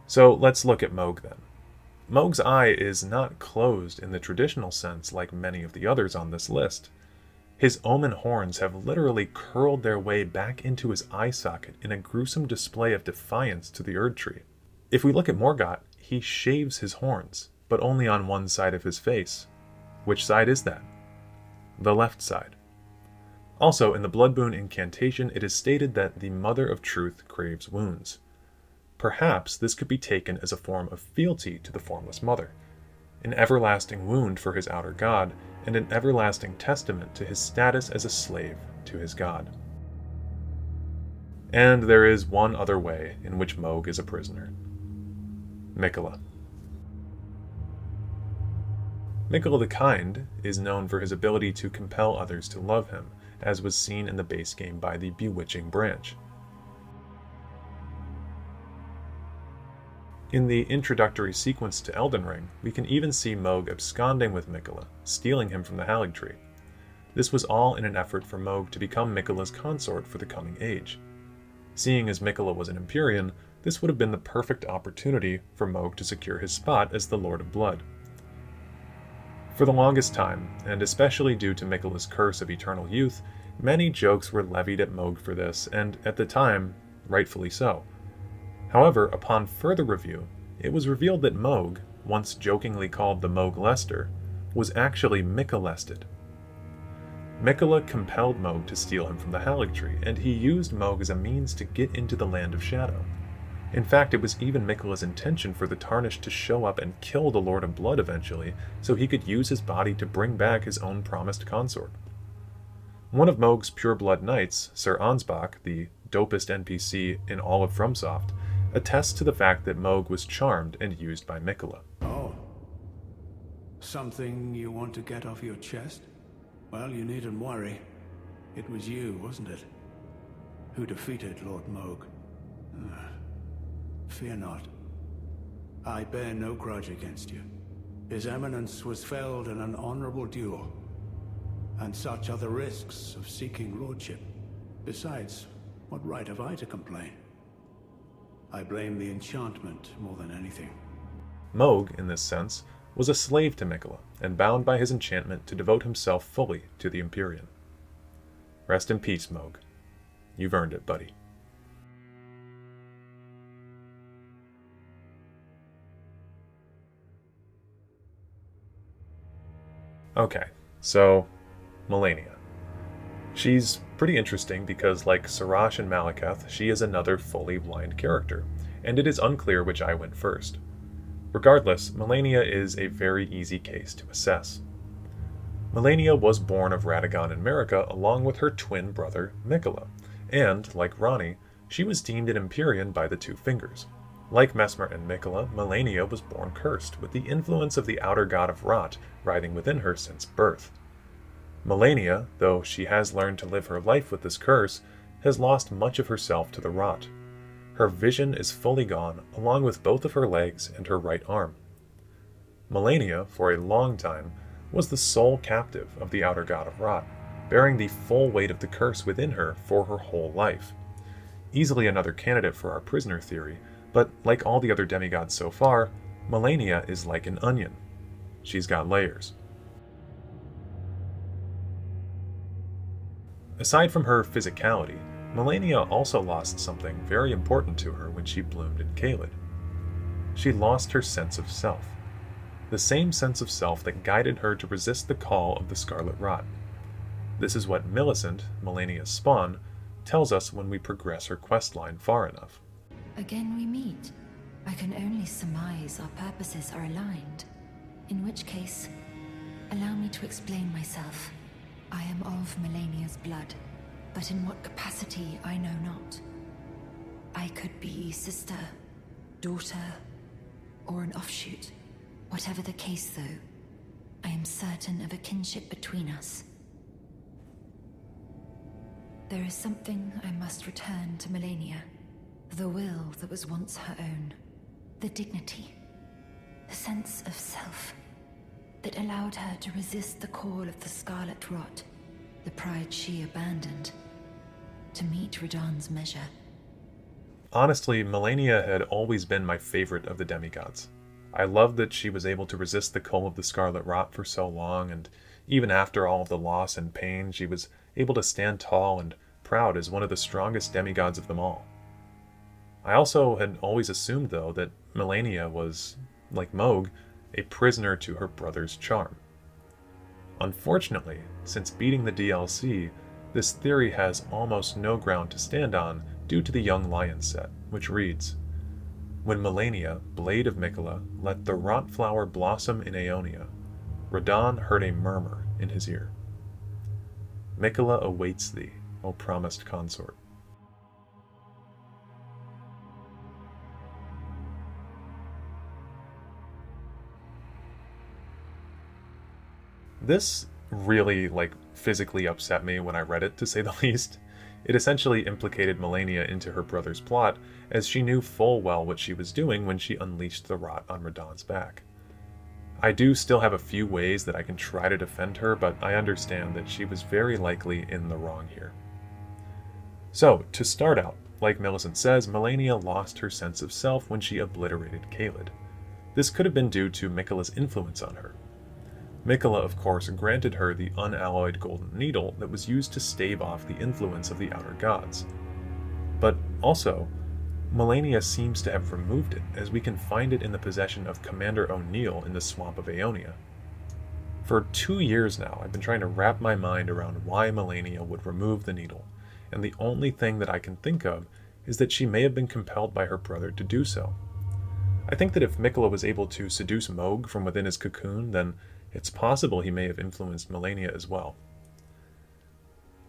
So let's look at Mohg then. Mohg's eye is not closed in the traditional sense like many of the others on this list. His omen horns have literally curled their way back into his eye socket in a gruesome display of defiance to the Erd Tree. If we look at Morgott, he shaves his horns, but only on one side of his face. Which side is that? The left side. Also, in the Blood Boon incantation, it is stated that the Mother of Truth craves wounds. Perhaps this could be taken as a form of fealty to the Formless Mother, an everlasting wound for his outer god, and an everlasting testament to his status as a slave to his god. And there is one other way in which Mohg is a prisoner. Miquella. Miquella the Kind is known for his ability to compel others to love him, as was seen in the base game by the Bewitching branch. In the introductory sequence to Elden Ring, we can even see Mohg absconding with Miquella, stealing him from the Halig Tree. This was all in an effort for Mohg to become Miquella's consort for the coming age. Seeing as Miquella was an Empyrean, this would have been the perfect opportunity for Mohg to secure his spot as the Lord of Blood. For the longest time, and especially due to Miquella's curse of eternal youth, many jokes were levied at Mohg for this, and at the time, rightfully so. However, upon further review, it was revealed that Mohg, once jokingly called the Mohg Lester, was actually Miquellested. Miquella compelled Mohg to steal him from the Halig Tree, and he used Mohg as a means to get into the Land of Shadow. In fact, it was even Miquella's intention for the Tarnished to show up and kill the Lord of Blood eventually, so he could use his body to bring back his own promised consort. One of Mohg's pureblood knights, Sir Ansbach, the dopest NPC in all of FromSoft, attests to the fact that Mohg was charmed and used by Miquella. Oh. Something you want to get off your chest? Well, you needn't worry. It was you, wasn't it? Who defeated Lord Mohg. Fear not. I bear no grudge against you. His Eminence was felled in an honorable duel, and such are the risks of seeking lordship. Besides, what right have I to complain? I blame the enchantment more than anything. Mohg, in this sense, was a slave to Miquella, and bound by his enchantment to devote himself fully to the Empyrean. Rest in peace, Mohg. You've earned it, buddy. Okay, so Malenia. She's pretty interesting because, like Sirach and Malekith, she is another fully blind character, and it is unclear which eye went first. Regardless, Malenia is a very easy case to assess. Malenia was born of Radagon and Marika along with her twin brother Miquella, and, like Ranni, she was deemed an Empyrean by the Two Fingers. Like Messmer and Miquella, Malenia was born cursed, with the influence of the outer god of rot writhing within her since birth. Malenia, though she has learned to live her life with this curse, has lost much of herself to the rot. Her vision is fully gone, along with both of her legs and her right arm. Malenia, for a long time, was the sole captive of the outer god of rot, bearing the full weight of the curse within her for her whole life. Easily another candidate for our prisoner theory, but like all the other demigods so far, Malenia is like an onion. She's got layers. Aside from her physicality, Malenia also lost something very important to her when she bloomed in Caelid. She lost her sense of self. The same sense of self that guided her to resist the call of the Scarlet Rot. This is what Millicent, Malenia's spawn, tells us when we progress her questline far enough. Again we meet. I can only surmise our purposes are aligned. In which case, allow me to explain myself. I am of Malenia's blood, but in what capacity I know not. I could be sister, daughter, or an offshoot. Whatever the case, though, I am certain of a kinship between us. There is something I must return to Malenia. The will that was once her own. The dignity. The sense of self. that allowed her to resist the call of the Scarlet Rot, the pride she abandoned, to meet Radagon's measure. Honestly, Malenia had always been my favorite of the demigods. I loved that she was able to resist the call of the Scarlet Rot for so long, and even after all of the loss and pain, she was able to stand tall and proud as one of the strongest demigods of them all. I also had always assumed, though, that Malenia was, like Mohg, a prisoner to her brother's charm. Unfortunately, since beating the DLC, this theory has almost no ground to stand on due to the Young Lion set, which reads, "When Malenia, blade of Miquella, let the rot flower blossom in Aeonia, Radagon heard a murmur in his ear. Miquella awaits thee, O promised consort." This really, physically upset me when I read it, to say the least. It essentially implicated Malenia into her brother's plot, as she knew full well what she was doing when she unleashed the rot on Radagon's back. I do still have a few ways that I can try to defend her, but I understand that she was very likely in the wrong here. So, to start out, like Millicent says, Malenia lost her sense of self when she obliterated Caelid. This could have been due to Miquella's influence on her. Miquella, of course, granted her the unalloyed golden needle that was used to stave off the influence of the outer gods. But also, Malenia seems to have removed it, as we can find it in the possession of Commander O'Neill in the Swamp of Aeonia. For 2 years now, I've been trying to wrap my mind around why Malenia would remove the needle, and the only thing that I can think of is that she may have been compelled by her brother to do so. I think that if Miquella was able to seduce Mohg from within his cocoon, then it's possible he may have influenced Malenia as well.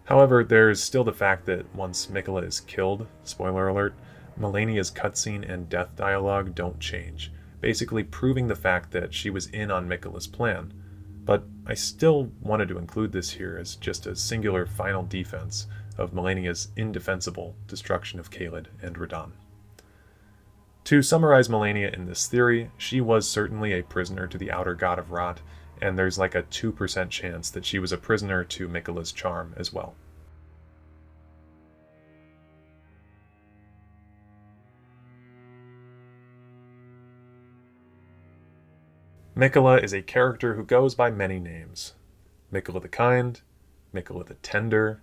However, there's still the fact that once Miquella is killed, spoiler alert, Malenia's cutscene and death dialogue don't change, basically proving the fact that she was in on Miquella's plan. But I still wanted to include this here as just a singular final defense of Malenia's indefensible destruction of Caelid and Radagon. To summarize Malenia in this theory, she was certainly a prisoner to the outer god of rot, and there's like a 2% chance that she was a prisoner to Miquella's charm as well. Miquella is a character who goes by many names. Miquella the Kind, Miquella the Tender,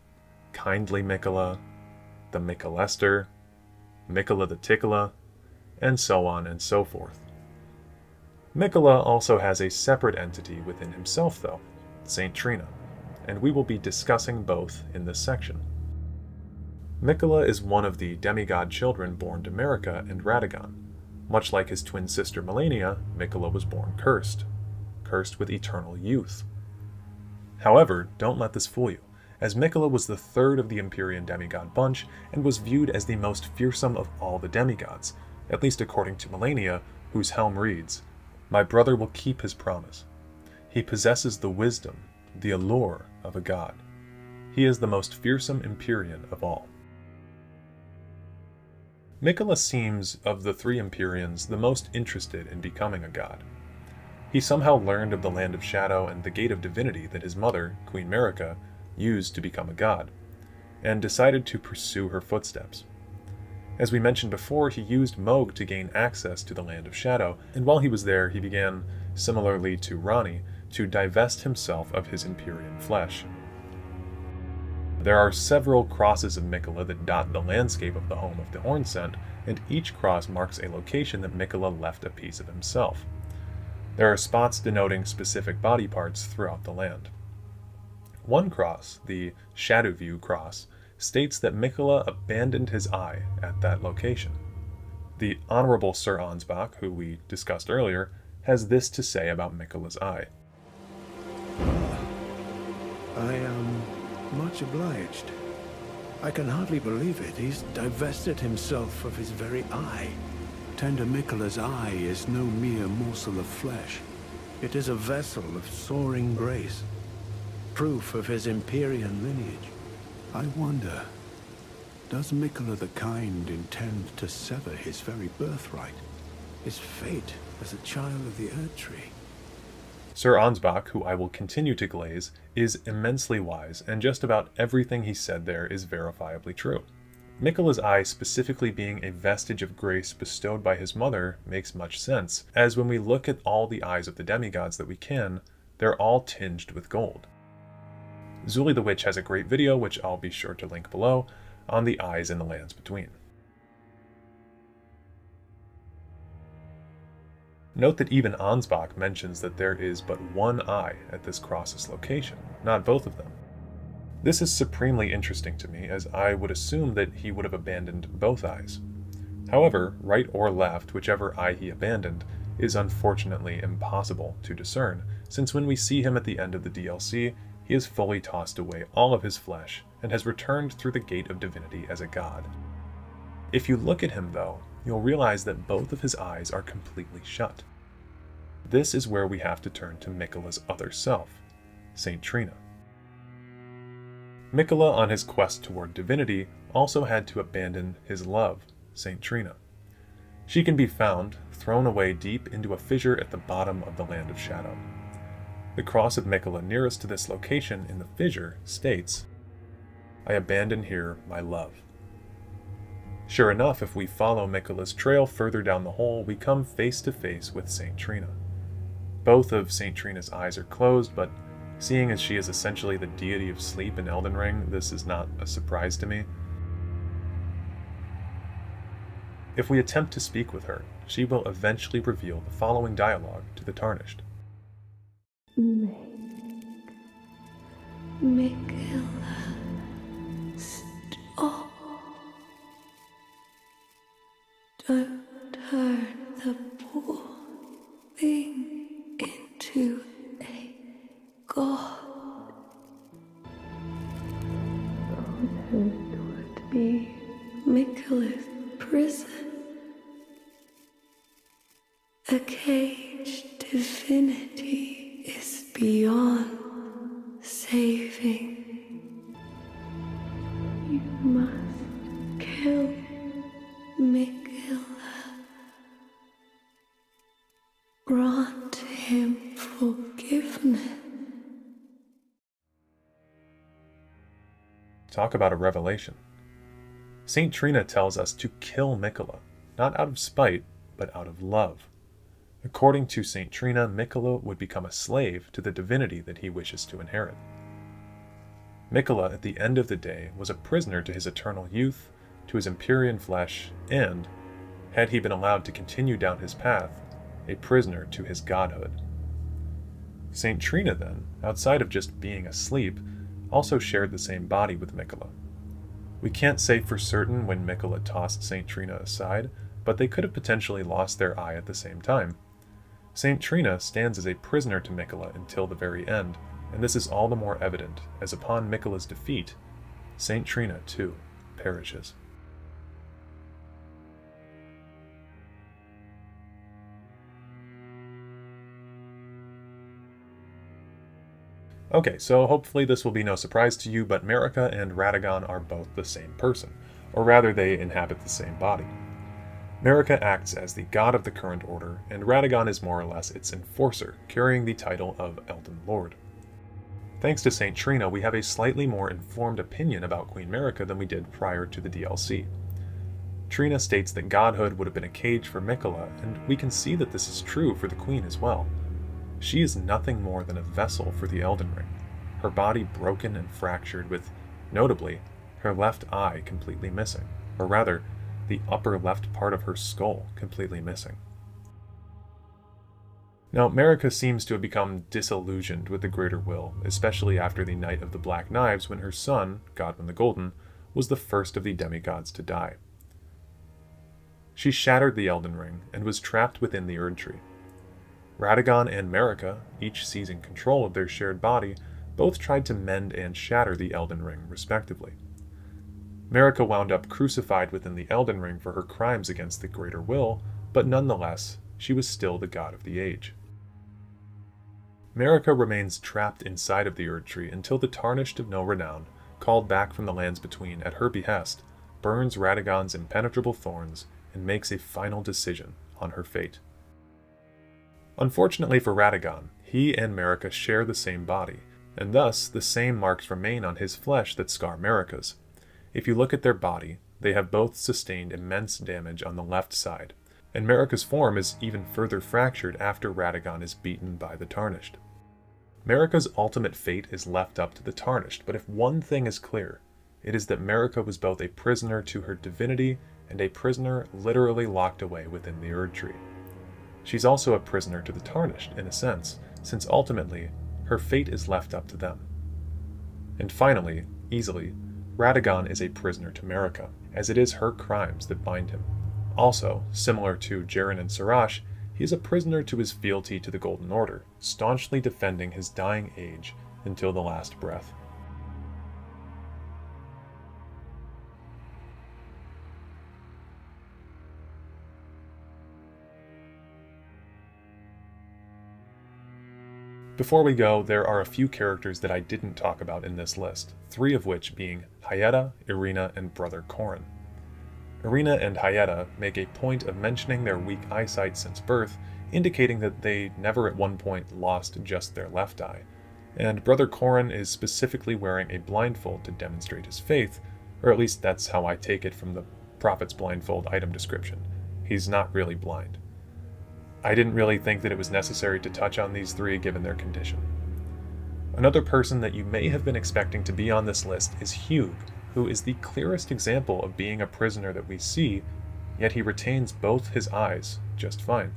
Kindly Miquella, the Miquellester, Miquella the Tickla, and so on and so forth. Miquella also has a separate entity within himself though, Saint Trina, and we will be discussing both in this section. Miquella is one of the demigod children born to Marika and Radagon. Much like his twin sister Malenia, Miquella was born cursed with eternal youth. However, don't let this fool you, as Miquella was the third of the Empyrean demigod bunch and was viewed as the most fearsome of all the demigods, at least according to Malenia, whose helm reads, "My brother will keep his promise. He possesses the wisdom, the allure of a god. He is the most fearsome Empyrean of all." Miquella seems, of the three Empyreans, the most interested in becoming a god. He somehow learned of the Land of Shadow and the Gate of Divinity that his mother, Queen Marika, used to become a god, and decided to pursue her footsteps. As we mentioned before, he used Mohg to gain access to the Land of Shadow, and while he was there, he began, similarly to Ranni, to divest himself of his Empyrean flesh. There are several crosses of Miquella that dot the landscape of the home of the Hornsent, and each cross marks a location that Miquella left a piece of himself. There are spots denoting specific body parts throughout the land. One cross, the Shadowview cross, states that Miquella abandoned his eye at that location. The Honorable Sir Ansbach, who we discussed earlier, has this to say about Miquella's eye. I am much obliged. I can hardly believe it. He's divested himself of his very eye. Tender Miquella's eye is no mere morsel of flesh. It is a vessel of soaring grace, proof of his Empyrean lineage. I wonder, does Miquella the Kind intend to sever his very birthright, his fate as a child of the Erd Tree? Sir Ansbach, who I will continue to glaze, is immensely wise, and just about everything he said there is verifiably true. Miquella's eye specifically being a vestige of grace bestowed by his mother makes much sense, as when we look at all the eyes of the demigods that we can, they're all tinged with gold. Zullie the Witch has a great video, which I'll be sure to link below, on the eyes in the lands between. Note that even Ansbach mentions that there is but one eye at this cross's location, not both of them. This is supremely interesting to me, as I would assume that he would have abandoned both eyes. However, right or left, whichever eye he abandoned, is unfortunately impossible to discern, since when we see him at the end of the DLC, he has fully tossed away all of his flesh, and has returned through the gate of divinity as a god. If you look at him though, you'll realize that both of his eyes are completely shut. This is where we have to turn to Miquella's other self, Saint Trina. Miquella, on his quest toward divinity, also had to abandon his love, Saint Trina. She can be found, thrown away deep into a fissure at the bottom of the Land of Shadow. The cross of Miquella nearest to this location in the fissure states, "I abandon here my love." Sure enough, if we follow Miquella's trail further down the hole, we come face to face with Saint Trina. Both of Saint Trina's eyes are closed, but seeing as she is essentially the deity of sleep in Elden Ring, this is not a surprise to me. If we attempt to speak with her, she will eventually reveal the following dialogue to the Tarnished. Miquella, stop. Don't turn the poor thing into a god. Godhood would be Miquella's prison. A caged divinity is beyond saving. You must kill Miquella. Grant him forgiveness. Talk about a revelation. Saint Trina tells us to kill Miquella, not out of spite, but out of love. According to Saint Trina, Miquella would become a slave to the divinity that he wishes to inherit. Miquella, at the end of the day, was a prisoner to his eternal youth, to his Empyrean flesh, and, had he been allowed to continue down his path, a prisoner to his godhood. Saint Trina, then, outside of just being asleep, also shared the same body with Miquella. We can't say for certain when Miquella tossed Saint Trina aside, but they could have potentially lost their eye at the same time. Saint Trina stands as a prisoner to Miquella until the very end, and this is all the more evident, as upon Miquella's defeat, Saint Trina, too, perishes. Okay, so hopefully this will be no surprise to you, but Marika and Radagon are both the same person, or rather they inhabit the same body. Marika acts as the god of the current order, and Radagon is more or less its enforcer, carrying the title of Elden Lord. Thanks to Saint Trina, we have a slightly more informed opinion about Queen Marika than we did prior to the DLC. Trina states that godhood would have been a cage for Miquella, and we can see that this is true for the Queen as well. She is nothing more than a vessel for the Elden Ring, her body broken and fractured with, notably, her left eye completely missing, or rather, the upper left part of her skull completely missing. Now, Marika seems to have become disillusioned with the Greater Will, especially after the Night of the Black Knives when her son, Godwyn the Golden, was the first of the demigods to die. She shattered the Elden Ring and was trapped within the Erdtree. Radagon and Marika, each seizing control of their shared body, both tried to mend and shatter the Elden Ring, respectively. Marika wound up crucified within the Elden Ring for her crimes against the Greater Will, but nonetheless, she was still the god of the age. Marika remains trapped inside of the Erdtree until the Tarnished of No Renown, called back from the Lands Between at her behest, burns Radagon's impenetrable thorns and makes a final decision on her fate. Unfortunately for Radagon, He and Marika share the same body, and thus the same marks remain on his flesh that scar Marika's. If you look at their body, they have both sustained immense damage on the left side, and Marika's form is even further fractured after Radagon is beaten by the Tarnished. Marika's ultimate fate is left up to the Tarnished, but if one thing is clear, it is that Marika was both a prisoner to her divinity and a prisoner literally locked away within the Erdtree. She's also a prisoner to the Tarnished, in a sense, since ultimately, her fate is left up to them. And finally, easily, Radagon is a prisoner to Marika, as it is her crimes that bind him. Also, similar to Jaren and Sarash, he is a prisoner to his fealty to the Golden Order, staunchly defending his dying age until the last breath. Before we go, there are a few characters that I didn't talk about in this list, 3 of which being Hyetta, Irina, and Brother Corrin. Irina and Hyetta make a point of mentioning their weak eyesight since birth, indicating that they never at one point lost just their left eye, and Brother Corrin is specifically wearing a blindfold to demonstrate his faith, or at least that's how I take it from the Prophet's blindfold item description. He's not really blind. I didn't really think that it was necessary to touch on these 3 given their condition. Another person that you may have been expecting to be on this list is Hugh, who is the clearest example of being a prisoner that we see, yet he retains both his eyes just fine.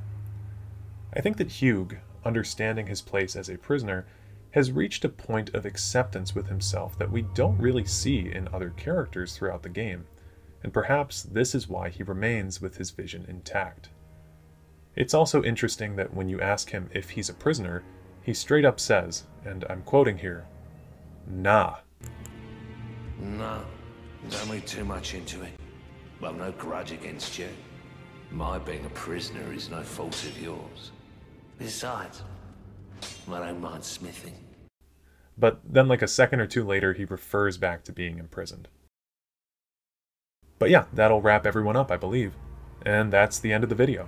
I think that Hugh, understanding his place as a prisoner, has reached a point of acceptance with himself that we don't really see in other characters throughout the game, and perhaps this is why he remains with his vision intact. It's also interesting that when you ask him if he's a prisoner, he straight up says, and I'm quoting here, "Nah." No, don't read too much into it. Well, no grudge against you. My being a prisoner is no fault of yours. Besides, I don't mind smithing. But then like a second or 2 later, he refers back to being imprisoned. But yeah, that'll wrap everyone up, I believe. And that's the end of the video.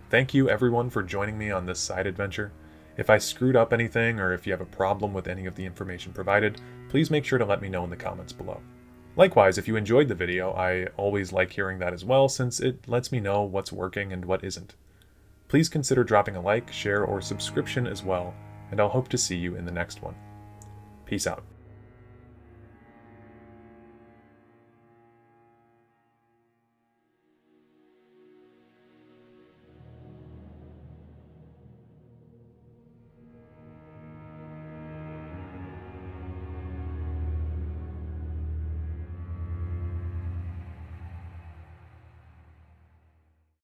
Thank you everyone for joining me on this side adventure. If I screwed up anything or if you have a problem with any of the information provided, please make sure to let me know in the comments below. Likewise, if you enjoyed the video, I always like hearing that as well since it lets me know what's working and what isn't. Please consider dropping a like, share, or subscription as well, and I'll hope to see you in the next one. Peace out.